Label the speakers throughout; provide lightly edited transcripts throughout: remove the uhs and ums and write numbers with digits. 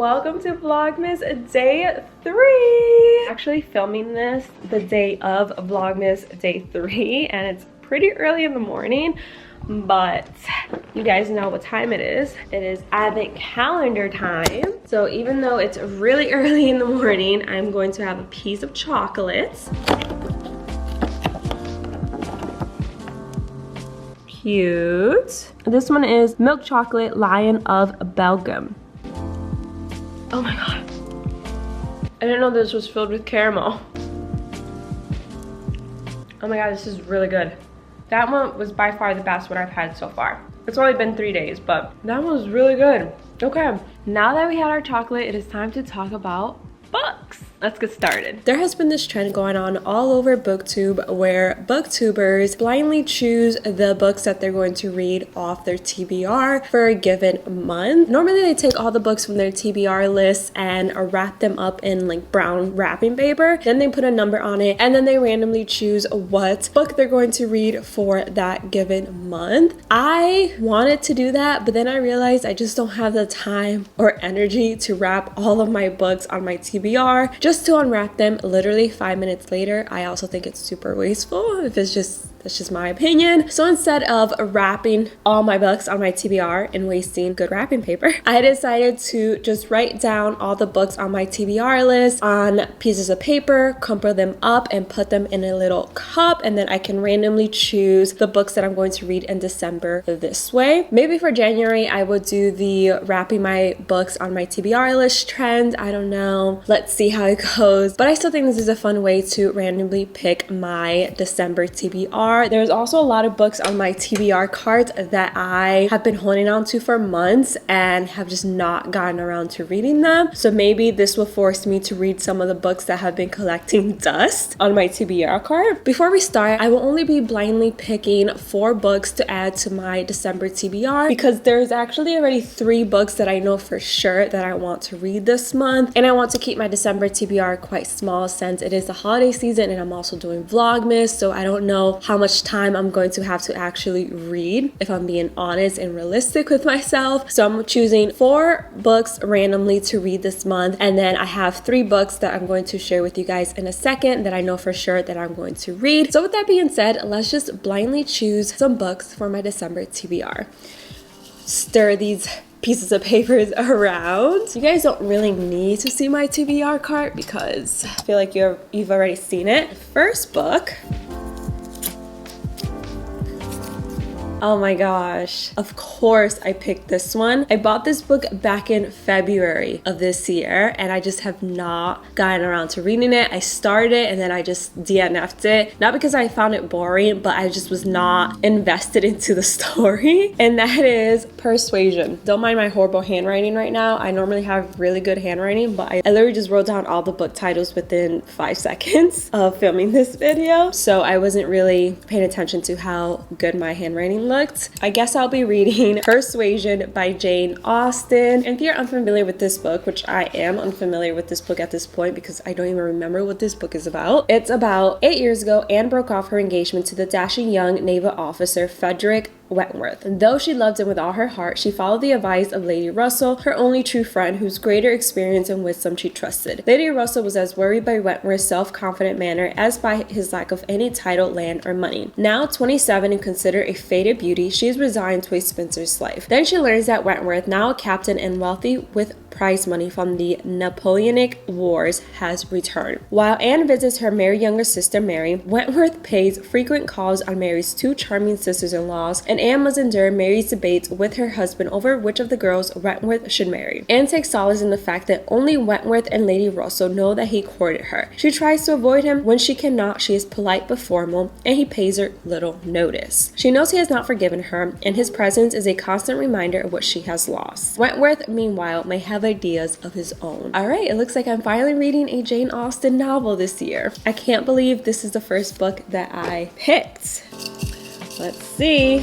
Speaker 1: welcome to Vlogmas day 3. Actually filming this the day of Vlogmas day 3, and it's pretty early in the morning, but you guys know what time it is. It is advent calendar time. So even though it's really early in the morning, I'm going to have a piece of chocolates. Cute. This one is milk chocolate Lion of Belgium. Oh my god. I didn't know this was filled with caramel. Oh my god, this is really good. That one was by far the best one I've had so far. It's only been 3 days, but that one was really good. Okay, now that we had our chocolate, it is time to talk about books. Let's get started. There has been this trend going on all over BookTube where booktubers blindly choose the books that they're going to read off their TBR for a given month. Normally they take all the books from their TBR list and wrap them up in like brown wrapping paper. Then they put a number on it and then they randomly choose what book they're going to read for that given month. I wanted to do that, but then I realized I just don't have the time or energy to wrap all of my books on my TBR just to unwrap them literally 5 minutes later. I also think it's super wasteful. That's just my opinion. So instead of wrapping all my books on my TBR and wasting good wrapping paper, I decided to just write down all the books on my TBR list on pieces of paper, crumple them up and put them in a little cup, and then I can randomly choose the books that I'm going to read in December this way. Maybe for January, I will do the wrapping my books on my TBR list trend. I don't know. Let's see how it goes. But I still think this is a fun way to randomly pick my December TBR. There's also a lot of books on my TBR cart that I have been holding on to for months and have just not gotten around to reading them. So maybe this will force me to read some of the books that have been collecting dust on my TBR cart. Before we start, I will only be blindly picking 4 books to add to my December TBR because there's actually already 3 books that I know for sure that I want to read this month. And I want to keep my December TBR quite small since it is the holiday season and I'm also doing Vlogmas. So I don't know how much time I'm going to have to actually read, if I'm being honest and realistic with myself. So I'm choosing 4 books randomly to read this month, and then I have 3 books that I'm going to share with you guys in a second that I know for sure that I'm going to read. So with that being said, let's just blindly choose some books for my December TBR. Stir these pieces of papers around. You guys don't really need to see my TBR cart because I feel like you've already seen it. First book. Oh my gosh, of course I picked this one. I bought this book back in February of this year and I just have not gotten around to reading it. I started it and then I just DNF'd it. Not because I found it boring, but I just was not invested into the story. And that is Persuasion. Don't mind my horrible handwriting right now. I normally have really good handwriting, but I literally just wrote down all the book titles within 5 seconds of filming this video. So I wasn't really paying attention to how good my handwriting looked. I guess I'll be reading Persuasion by Jane Austen. And if you're unfamiliar with this book, which I am unfamiliar with this book at this point because I don't even remember what this book is about. It's about 8 years ago, Anne broke off her engagement to the dashing young naval officer Frederick Wentworth. And though she loved him with all her heart, she followed the advice of Lady Russell, her only true friend, whose greater experience and wisdom she trusted. Lady Russell was as worried by Wentworth's self-confident manner as by his lack of any title, land, or money. Now 27 and considered a faded beauty, she is resigned to a spinster's life. Then she learns that Wentworth, now a captain and wealthy with prize money from the Napoleonic Wars, has returned. While Anne visits her married younger sister Mary, Wentworth pays frequent calls on Mary's 2 charming sisters-in-laws, and Anne must endure Mary's debates with her husband over which of the girls Wentworth should marry. Anne takes solace in the fact that only Wentworth and Lady Russell know that he courted her. She tries to avoid him. When she cannot, she is polite but formal, and he pays her little notice. She knows he has not forgiven her, and his presence is a constant reminder of what she has lost. Wentworth, meanwhile, may have ideas of his own. Alright, it looks like I'm finally reading a Jane Austen novel this year. I can't believe this is the first book that I picked. Let's see.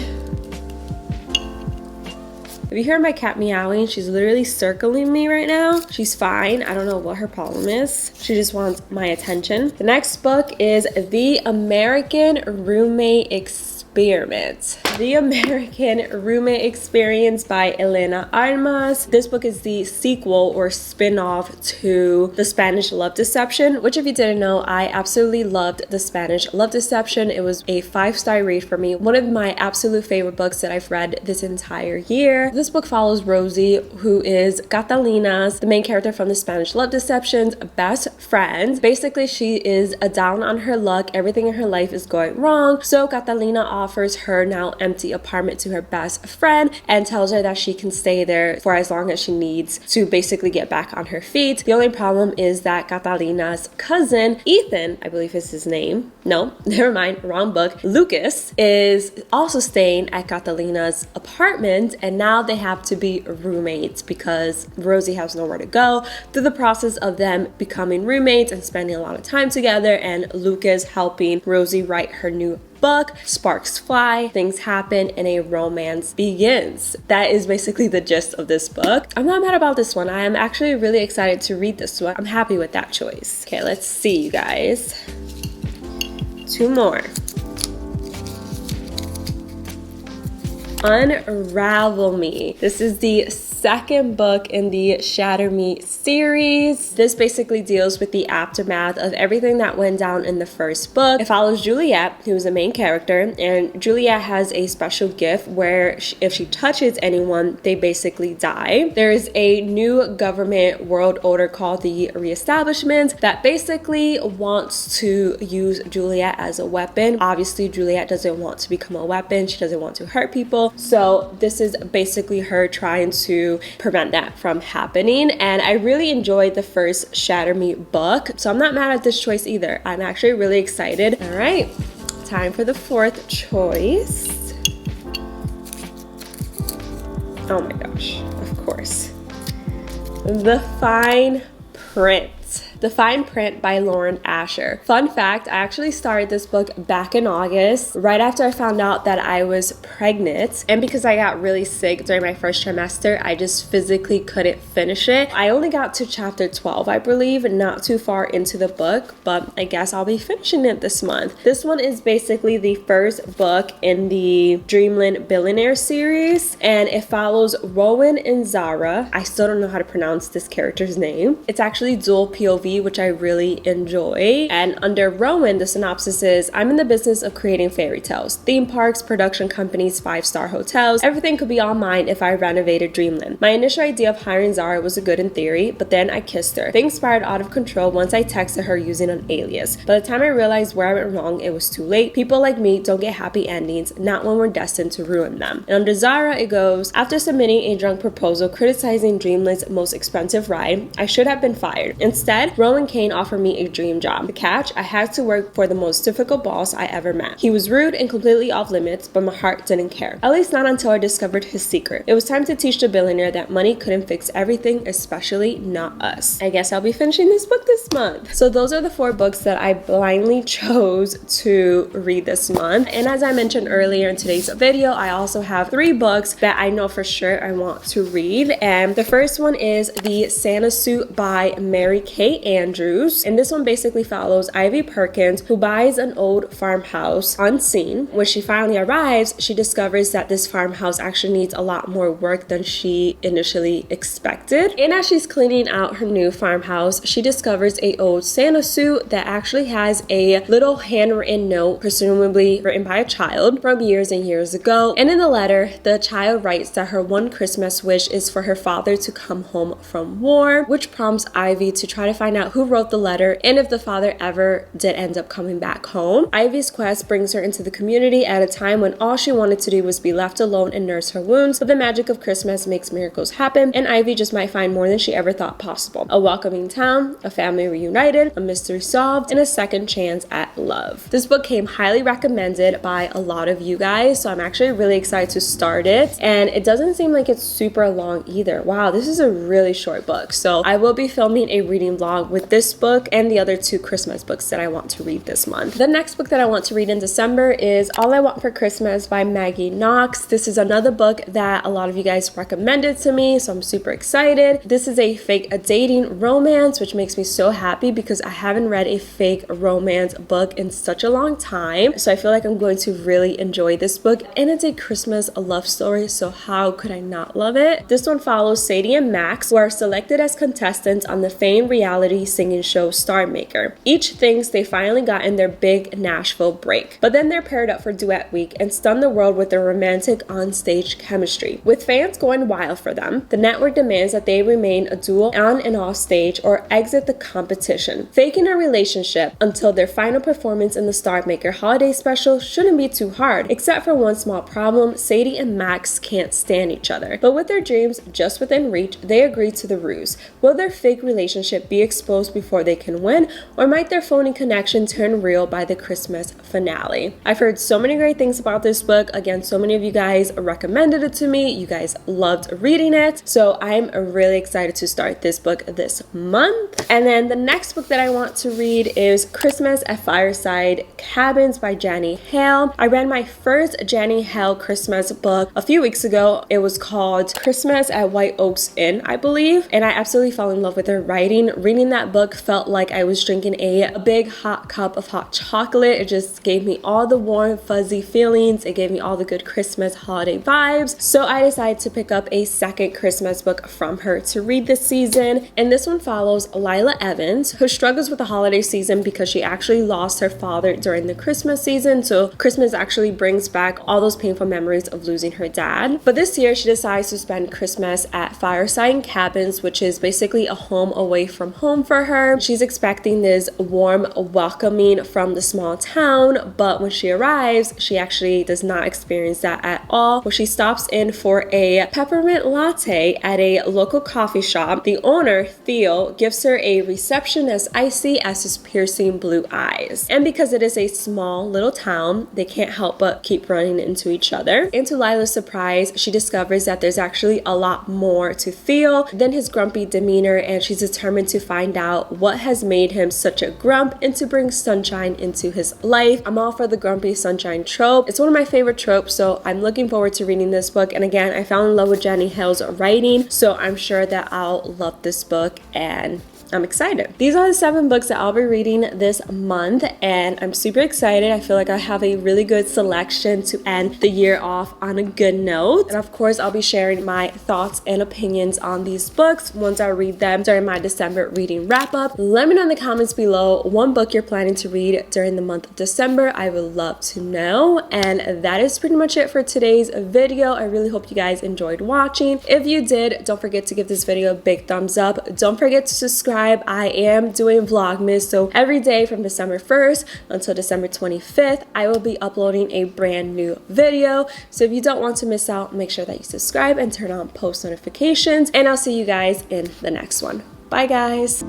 Speaker 1: If you hear my cat meowing, she's literally circling me right now. She's fine. I don't know what her problem is. She just wants my attention. The next book is The American Roommate Experiment. The American Roommate Experience by Elena Armas. This book is the sequel or spin-off to The Spanish Love Deception, which if you didn't know, I absolutely loved The Spanish Love Deception. It was a 5-star read for me. One of my absolute favorite books that I've read this entire year. This book follows Rosie, who is Catalina's, the main character from The Spanish Love Deception's best friend. Basically, she is down on her luck. Everything in her life is going wrong. So Catalina offers her now empty apartment to her best friend and tells her that she can stay there for as long as she needs to basically get back on her feet. The only problem is that Catalina's cousin, Ethan, I believe is his name. No, never mind, wrong book. Lucas is also staying at Catalina's apartment, and now they have to be roommates because Rosie has nowhere to go. Through the process of them becoming roommates and spending a lot of time together, and Lucas helping Rosie write her new book, sparks fly, things happen, and a romance begins. That is basically the gist of this book. I'm not mad about this one. I am actually really excited to read this one. I'm happy with that choice. Okay, let's see, you guys. 2 more. Unravel Me. This is the second book in the Shatter Me series. This basically deals with the aftermath of everything that went down in the first book. It follows Juliet, who is the main character, and Juliet has a special gift where if she touches anyone, they basically die. There is a new government world order called the Reestablishment that basically wants to use Juliet as a weapon. Obviously, Juliet doesn't want to become a weapon. She doesn't want to hurt people. So this is basically her trying to prevent that from happening, and I really enjoyed the first Shatter Me book, so I'm not mad at this choice either. I'm actually really excited. All right, time for the 4th choice. Oh my gosh, of course. The Fine Print. The Fine Print by Lauren Asher. Fun fact, I actually started this book back in August, right after I found out that I was pregnant. And because I got really sick during my first trimester, I just physically couldn't finish it. I only got to chapter 12, I believe, not too far into the book, but I guess I'll be finishing it this month. This one is basically the first book in the Dreamland Billionaire series, and it follows Rowan and Zara. I still don't know how to pronounce this character's name. It's actually dual POV, which I really enjoy. And under Rowan, the synopsis is, I'm in the business of creating fairy tales, theme parks, production companies, 5-star hotels. Everything could be all mine if I renovated Dreamland. My initial idea of hiring Zara was good in theory, but then I kissed her. Things spiraled out of control once I texted her using an alias. By the time I realized where I went wrong, it was too late. People like me don't get happy endings, not when we're destined to ruin them. And under Zara, it goes, after submitting a drunk proposal criticizing Dreamland's most expensive ride, I should have been fired. Instead, Rowan Kane offered me a dream job. The catch, I had to work for the most difficult boss I ever met. He was rude and completely off limits, but my heart didn't care. At least not until I discovered his secret. It was time to teach the billionaire that money couldn't fix everything, especially not us. I guess I'll be finishing this book this month. So those are the 4 books that I blindly chose to read this month. And as I mentioned earlier in today's video, I also have 3 books that I know for sure I want to read. And the first one is The Santa Suit by Mary Kay Andrews, and this one basically follows Ivy Perkins, who buys an old farmhouse unseen. When she finally arrives, she discovers that this farmhouse actually needs a lot more work than she initially expected. And as she's cleaning out her new farmhouse, she discovers a old Santa suit that actually has a little handwritten note, presumably written by a child from years and years ago. And in the letter, the child writes that her one Christmas wish is for her father to come home from war, which prompts Ivy to try to find out who wrote the letter and if the father ever did end up coming back home. Ivy's quest brings her into the community at a time when all she wanted to do was be left alone and nurse her wounds, but the magic of Christmas makes miracles happen, and Ivy just might find more than she ever thought possible. A welcoming town, a family reunited, a mystery solved, and a second chance at love. This book came highly recommended by a lot of you guys, so I'm actually really excited to start it, and it doesn't seem like it's super long either. Wow, this is a really short book, so I will be filming a reading vlog out with this book and the other 2 Christmas books that I want to read this month. The next book that I want to read in December is All I Want for Christmas by Maggie Knox. This is another book that a lot of you guys recommended to me, so I'm super excited. This is a dating romance, which makes me so happy because I haven't read a fake romance book in such a long time. So I feel like I'm going to really enjoy this book, and it's a Christmas love story, so how could I not love it? This one follows Sadie and Max, who are selected as contestants on the famed reality singing show Star Maker. Each thinks they finally gotten their big Nashville break, but then they're paired up for duet week and stun the world with their romantic on-stage chemistry. With fans going wild for them, the network demands that they remain a duo on and off stage or exit the competition. Faking a relationship until their final performance in the Star Maker holiday special shouldn't be too hard, except for one small problem: Sadie and Max can't stand each other. But with their dreams just within reach, they agree to the ruse. Will their fake relationship be exposed before they can win, or might their phony connection turn real by the Christmas finale? I've heard so many great things about this book. Again, so many of you guys recommended it to me. You guys loved reading it. So I'm really excited to start this book this month. And then the next book that I want to read is Christmas at Fireside Cabins by Jenny Hale. I read my first Jenny Hale Christmas book a few weeks ago. It was called Christmas at White Oaks Inn, I believe, and I absolutely fell in love with her writing. Reading that book felt like I was drinking a big hot cup of hot chocolate. It just gave me all the warm, fuzzy feelings. It gave me all the good Christmas holiday vibes. So I decided to pick up a second Christmas book from her to read this season, and this one follows Lila Evans, who struggles with the holiday season because she actually lost her father during the Christmas season. So Christmas actually brings back all those painful memories of losing her dad. But this year she decides to spend Christmas at Fireside Cabins, which is basically a home away from home for her. She's expecting this warm welcoming from the small town, but when she arrives, she actually does not experience that at all. When she stops in for a peppermint latte at a local coffee shop, the owner, Theo, gives her a reception as icy as his piercing blue eyes. And because it is a small little town, they can't help but keep running into each other. And to Lila's surprise, she discovers that there's actually a lot more to Theo than his grumpy demeanor, and she's determined to find out what has made him such a grump and to bring sunshine into his life. I'm all for the grumpy sunshine trope. It's one of my favorite tropes, so I'm looking forward to reading this book. And again, I fell in love with Jenny Hale's writing, so I'm sure that I'll love this book, and I'm excited. These are the 7 books that I'll be reading this month, and I'm super excited. I feel like I have a really good selection to end the year off on a good note. And of course, I'll be sharing my thoughts and opinions on these books once I read them during my December reading wrap up. Let me know in the comments below one book you're planning to read during the month of December. I would love to know. And that is pretty much it for today's video. I really hope you guys enjoyed watching. If you did, don't forget to give this video a big thumbs up. Don't forget to subscribe. I am doing vlogmas, so every day from December 1st until December 25th, I will be uploading a brand new video. So if you don't want to miss out, make sure that you subscribe and turn on post notifications, and I'll see you guys in the next one. Bye guys.